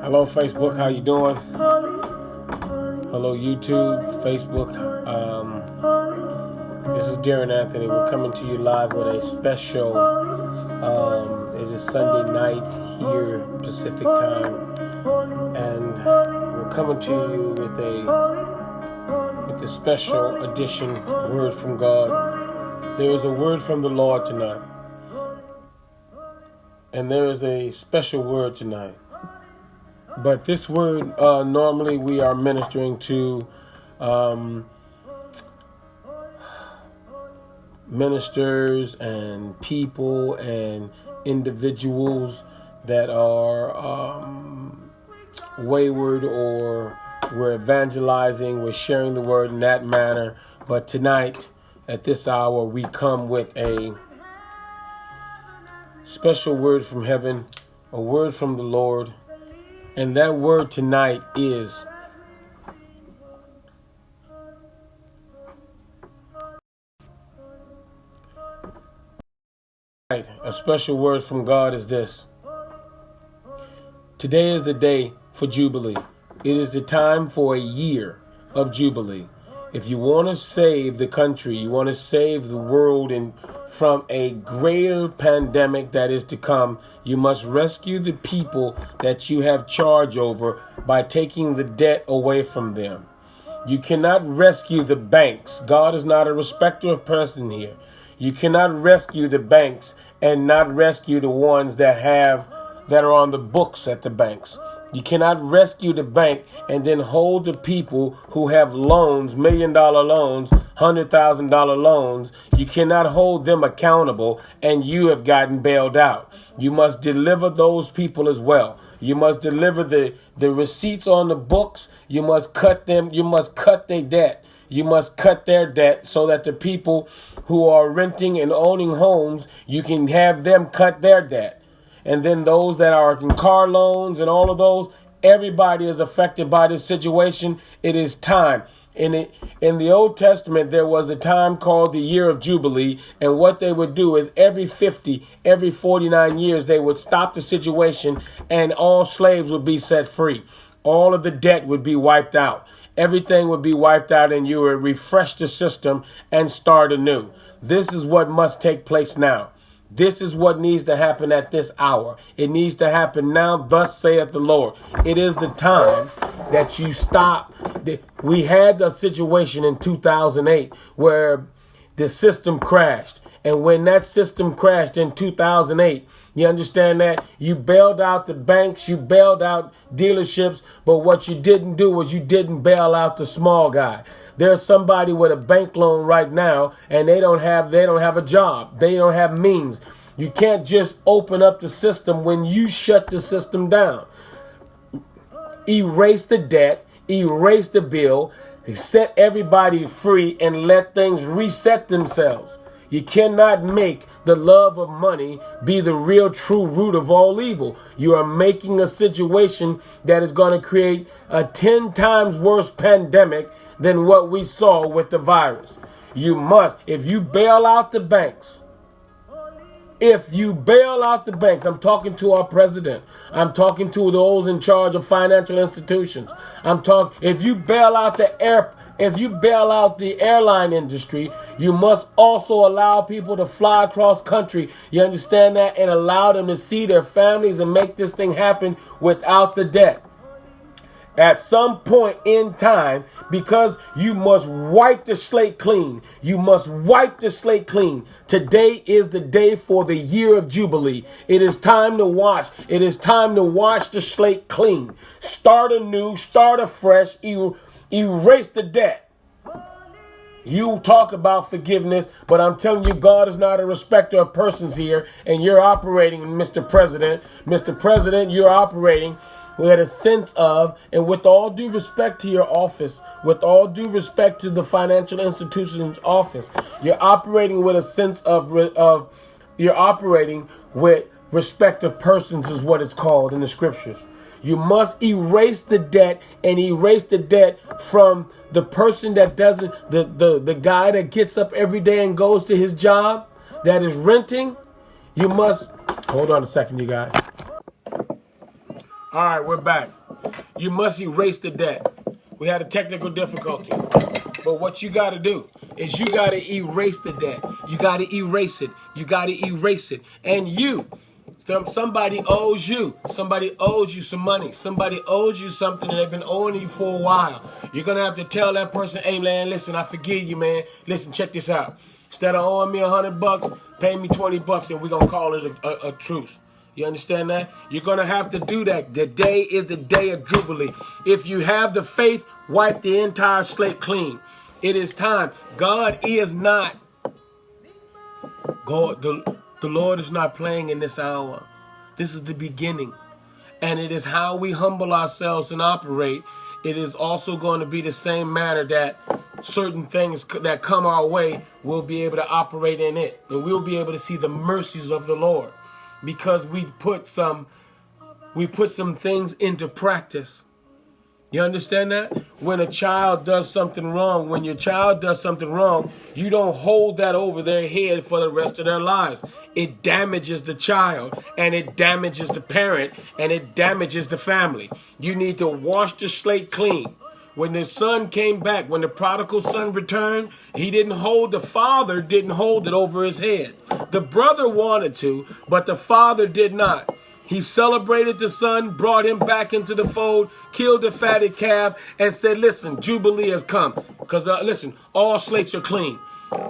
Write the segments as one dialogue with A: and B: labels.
A: Hello, Facebook. How you doing? Hello, YouTube, Facebook. This is Darren Anthony. We're coming to you live with a special. It is Sunday night here, Pacific time, and we're coming to you with a special edition word from God. There is a word from the Lord tonight, and there is a special word tonight. But this word, normally we are ministering to ministers and people and individuals that are wayward, or we're evangelizing, we're sharing the word in that manner. But tonight, at this hour, we come with a special word from heaven, a word from the Lord. And that word tonight is a special word from God is this. Today is the day for Jubilee. It is the time for a year of Jubilee. If you want to save the country, you want to save the world from a greater pandemic that is to come, you must rescue the people that you have charge over by taking the debt away from them. You cannot rescue the banks. God is not a respecter of person here. You cannot rescue the banks and not rescue the ones that are on the books at the banks. You cannot rescue the bank and then hold the people who have loans, $1 million loans, $100,000 loans. You cannot hold them accountable and you have gotten bailed out. You must deliver those people as well. You must deliver the receipts on the books. You must cut them. You must cut their debt. You must cut their debt so that the people who are renting and owning homes, you can have them cut their debt. And then those that are in car loans and all of those, everybody is affected by this situation. It is time. In the Old Testament, there was a time called the year of Jubilee. And what they would do is every 49 years, they would stop the situation and all slaves would be set free. All of the debt would be wiped out. Everything would be wiped out and you would refresh the system and start anew. This is what must take place now. This is what needs to happen at this hour. It needs to happen now. Thus saith the Lord. It is the time that you stop. We had a situation in 2008 where the system crashed. And when that system crashed in 2008, you understand that? You bailed out the banks, you bailed out dealerships, but what you didn't do was you didn't bail out the small guy. There's somebody with a bank loan right now and they don't have a job. They don't have means. You can't just open up the system when you shut the system down. Erase the debt, erase the bill, set everybody free and let things reset themselves. You cannot make the love of money be the real true root of all evil. You are making a situation that is going to create a 10 times worse pandemic than what we saw with the virus. You must, if you bail out the banks, I'm talking to our president. I'm talking to those in charge of financial institutions. If you bail out the airline industry, you must also allow people to fly across country. You understand that? And allow them to see their families and make this thing happen without the debt. At some point in time, because you must wipe the slate clean. You must wipe the slate clean. Today is the day for the year of Jubilee. It is time to watch. It is time to wash the slate clean. Start anew, start afresh, erase the debt. You talk about forgiveness, but I'm telling you, God is not a respecter of persons here, and you're operating, Mr. President. Mr. President, you're operating with a sense of, and with all due respect to your office, with all due respect to the financial institution's office, you're operating with a sense of you're operating with respect of persons is what it's called in the scriptures. You must erase the debt and erase the debt from the person that doesn't, the guy that gets up every day and goes to his job that is renting. You must, hold on a second, you guys. All right, we're back. You must erase the debt. We had a technical difficulty. But what you got to do is you got to erase the debt. You got to erase it. You got to erase it. And somebody owes you. Somebody owes you some money. Somebody owes you something and they've been owing you for a while. You're going to have to tell that person, hey, man, listen, I forgive you, man. Listen, check this out. Instead of owing me $100, pay me $20 and we're going to call it a truce. You understand that? You're going to have to do that. The day is the day of Jubilee. If you have the faith, wipe the entire slate clean. It is time. God is not. God, the Lord is not playing in this hour. This is the beginning. And it is how we humble ourselves and operate. It is also going to be the same manner that certain things that come our way, we'll be able to operate in it. And we'll be able to see the mercies of the Lord. Because we put some things into practice. You understand that? When a child does something wrong, when your child does something wrong, you don't hold that over their head for the rest of their lives. It damages the child, and it damages the parent, and it damages the family. You need to wash the slate clean. When the son came back, when the prodigal son returned, the father didn't hold it over his head. The brother wanted to, but the father did not. He celebrated the son, brought him back into the fold, killed the fatted calf, and said, listen, Jubilee has come. Because, listen, all slates are clean.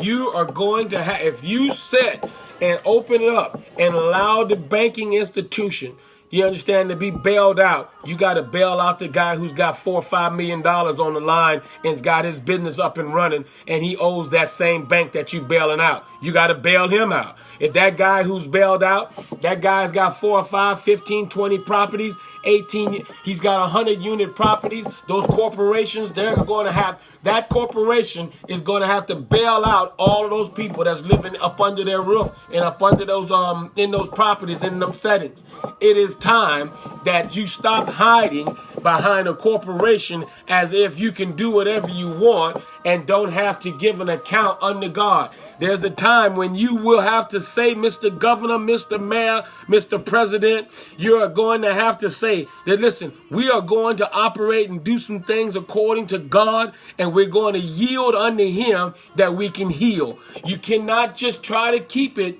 A: You are going to have, if you sit and open it up and allow the banking institution, you understand, to be bailed out, you got to bail out the guy who's got $4 or $5 million on the line and's got his business up and running, and he owes that same bank that you bailing out. You got to bail him out. If that guy who's bailed out, that guy's got 4 or 5, 15, 20 properties, 18, he's got 100-unit properties. Those corporations, that corporation is going to have to bail out all of those people that's living up under their roof and up under those, in those properties, in them settings. It is time that you stop hiding behind a corporation as if you can do whatever you want and don't have to give an account unto God. There's a time when you will have to say, Mr. Governor, Mr. Mayor, Mr. President, you are going to have to say that, listen, we are going to operate and do some things according to God, and we're going to yield unto Him that we can heal. You cannot just try to keep it,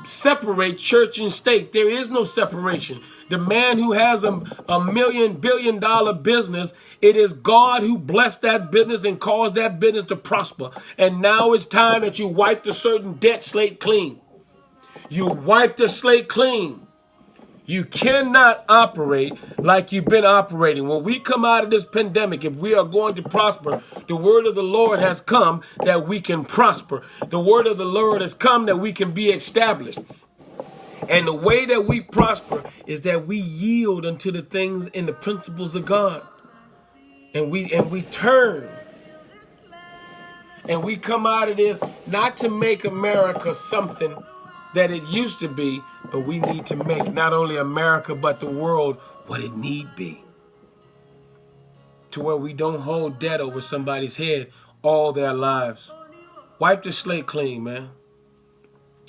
A: separate church and state. There is no separation. The man who has a billion-dollar business, it is God who blessed that business and caused that business to prosper. And now it's time that you wipe the certain debt slate clean. You wipe the slate clean. You cannot operate like you've been operating. When we come out of this pandemic, if we are going to prosper, the word of the Lord has come that we can prosper. The word of the Lord has come that we can be established. And the way that we prosper is that we yield unto the things and the principles of God. And we turn. And we come out of this not to make America something that it used to be, but we need to make not only America but the world what it need be. To where we don't hold debt over somebody's head all their lives. Wipe the slate clean, man.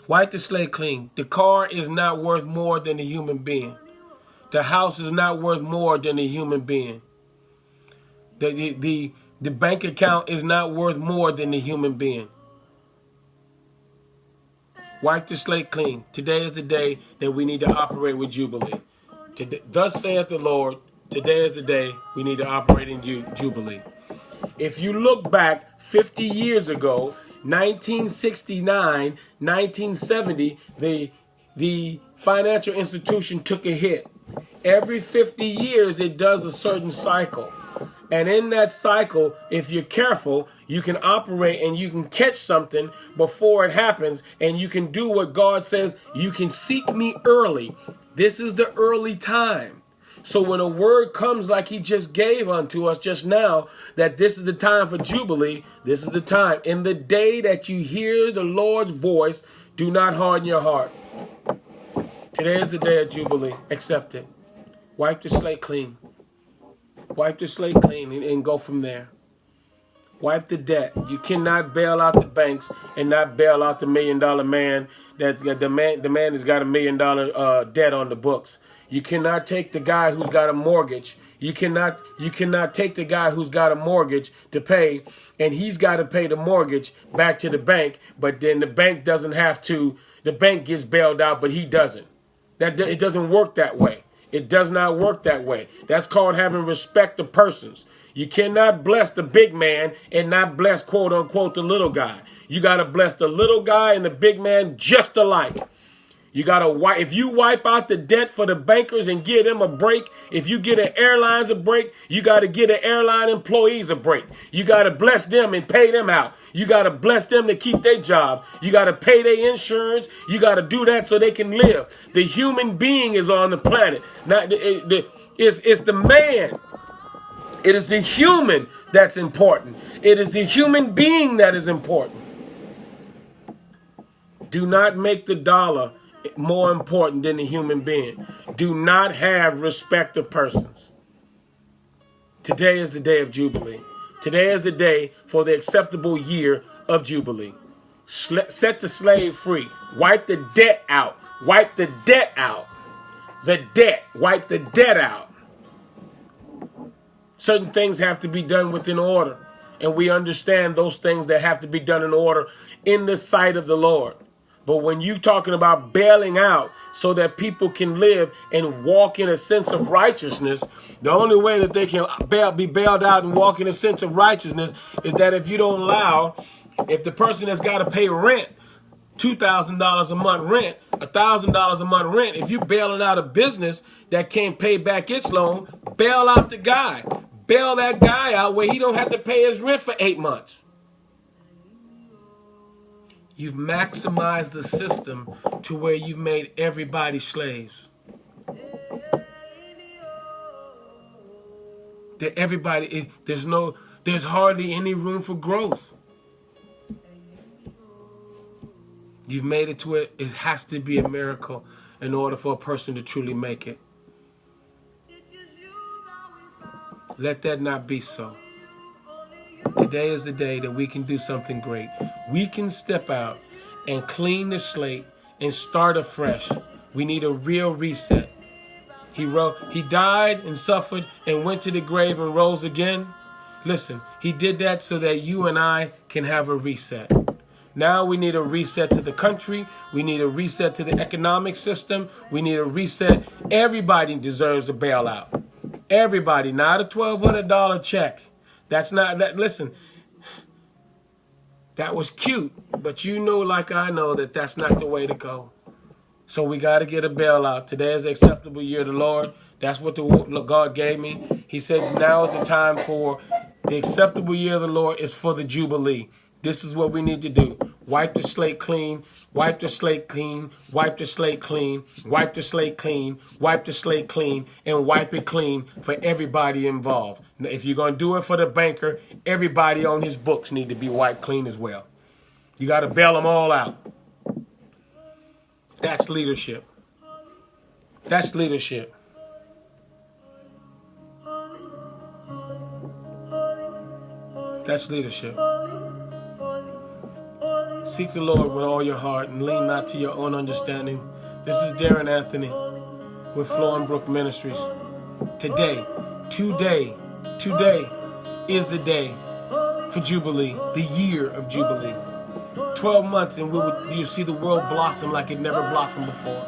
A: Wipe the slate clean. The car is not worth more than a human being. The house is not worth more than a human being. The bank account is not worth more than a human being. Wipe the slate clean. Today is the day that we need to operate with Jubilee. Thus saith the Lord, today is the day we need to operate in Jubilee. If you look back 50 years ago, 1969, 1970, the financial institution took a hit. Every 50 years, it does a certain cycle. And in that cycle, if you're careful, you can operate and you can catch something before it happens, and you can do what God says. You can seek me early. This is the early time. So when a word comes like He just gave unto us just now, that this is the time for Jubilee, this is the time. In the day that you hear the Lord's voice, do not harden your heart. Today is the day of Jubilee. Accept it. Wipe the slate clean. Wipe the slate clean and go from there. Wipe the debt. You cannot bail out the banks and not bail out the $1 million man. The man has got $1 million debt on the books. You cannot take the guy who's got a mortgage. You cannot take the guy who's got a mortgage to pay, and he's got to pay the mortgage back to the bank, but then the bank doesn't have to. The bank gets bailed out, but he doesn't. It doesn't work that way. It does not work that way. That's called having respect of persons. You cannot bless the big man and not bless, quote unquote, the little guy. You got to bless the little guy and the big man just alike. You got to wipe. If you wipe out the debt for the bankers and give them a break, if you get the airlines a break, you got to give the airline employees a break. You got to bless them and pay them out. You got to bless them to keep their job. You got to pay their insurance. You got to do that so they can live. The human being is on the planet. It's the man. It is the human that's important. It is the human being that is important. Do not make the dollar more important than the human being. Do not have respect of persons. Today is the day of Jubilee. Today is the day for the acceptable year of Jubilee. Set the slave free. Wipe the debt out. Wipe the debt out. The debt. Wipe the debt out. Certain things have to be done within order. And we understand those things that have to be done in order in the sight of the Lord. But when you're talking about bailing out so that people can live and walk in a sense of righteousness, the only way that they can be bailed out and walk in a sense of righteousness is that if you don't allow, if the person that's got to pay rent, $2,000 a month rent, $1,000 a month rent, if you bailing out a business that can't pay back its loan, bail out the guy. Bail that guy out where he don't have to pay his rent for 8 months. You've maximized the system to where you've made everybody slaves. There's hardly any room for growth. You've made it to where it has to be a miracle in order for a person to truly make it. Let that not be so. Today is the day that we can do something great. We can step out and clean the slate and start afresh. We need a real reset. He died and suffered and went to the grave and rose again. Listen, he did that so that you and I can have a reset. Now we need a reset to the country. We need a reset to the economic system. We need a reset. Everybody deserves a bailout. Everybody, not a $1,200 check. That's not that. Listen, that was cute, but you know, like I know, that that's not the way to go. So we got to get a bailout. Today is the acceptable year of the Lord. That's what God gave me. He said now is the time for the acceptable year of the Lord is for the Jubilee. This is what we need to do. Wipe the slate clean. Wipe the slate clean. Wipe the slate clean. Wipe the slate clean. Wipe the slate clean. And wipe it clean for everybody involved. Now, if you're going to do it for the banker, everybody on his books need to be wiped clean as well. You got to bail them all out. That's leadership. That's leadership. That's leadership. Seek the Lord with all your heart and lean not to your own understanding. This is Darren Anthony with Florenbrook Ministries. Today is the day for Jubilee, the year of Jubilee. 12 months and you see the world blossom like it never blossomed before.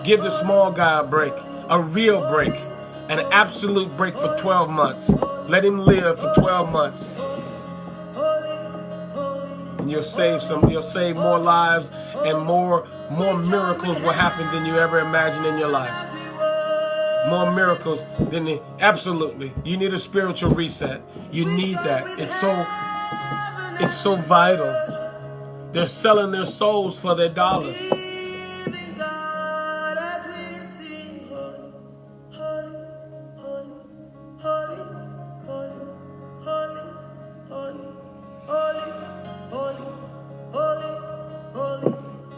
A: Give the small guy a break, a real break, an absolute break for 12 months. Let him live for 12 months. And you'll save more lives, and more miracles will happen than you ever imagined in your life. More miracles than absolutely. You need a spiritual reset. You need that. It's so vital. They're selling their souls for their dollars.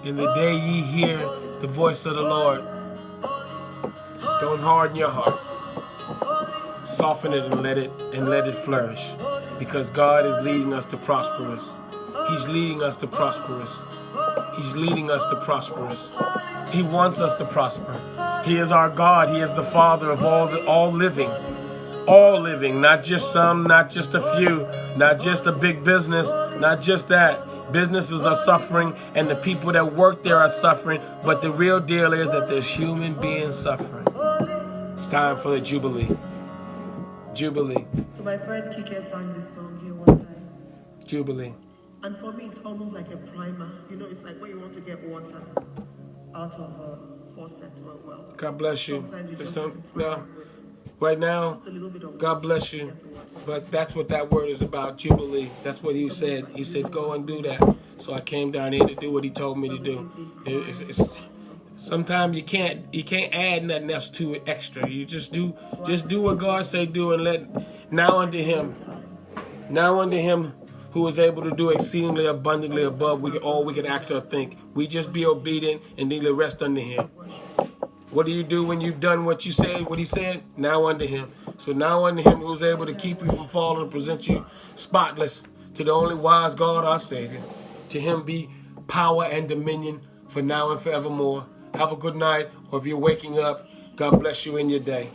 A: In the day ye hear the voice of the Lord, don't harden your heart. Soften it and let it flourish. Because God is leading us to prosperous. He's leading us to prosperous. He's leading us to prosperous. He wants us to prosper. He is our God. He is the Father of all living. All living, not just some, not just a few, not just a big business, not just that. Businesses are suffering and the people that work there are suffering, but the real deal is that there's human beings suffering. It's time for the Jubilee. Jubilee.
B: So my friend Kike sang this song here one time.
A: Jubilee.
B: And for me, it's almost like a primer. You know, it's like when you want to get water out of a faucet or a well.
A: God bless you.
B: Sometimes you just want to prime it with
A: Right now,
B: just a little bit of
A: God
B: water
A: bless
B: to
A: you.
B: get the water.
A: But that's what that word is about, Jubilee. That's what he said. He said, go and do that. So I came down here to do what he told me to do. Sometimes you can't add nothing else to it extra. You just do what God say do, and let now unto him who is able to do exceedingly abundantly above all we can ask or think. We just be obedient and need to rest unto him. What do you do when you've done what you said, what he said? Now unto him. So now unto him who's able to keep you from falling and present you spotless to the only wise God, our Savior. To him be power and dominion for now and forevermore. Have a good night, or if you're waking up, God bless you in your day.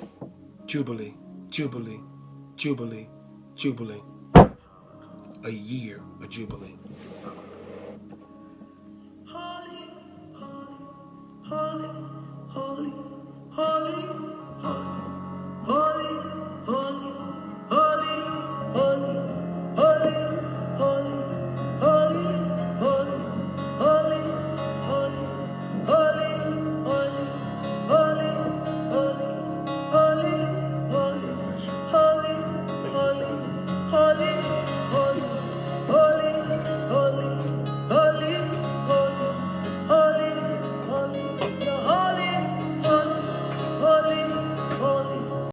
A: Jubilee, Jubilee, Jubilee, Jubilee. A year of Jubilee.
B: Holy, holy, holy.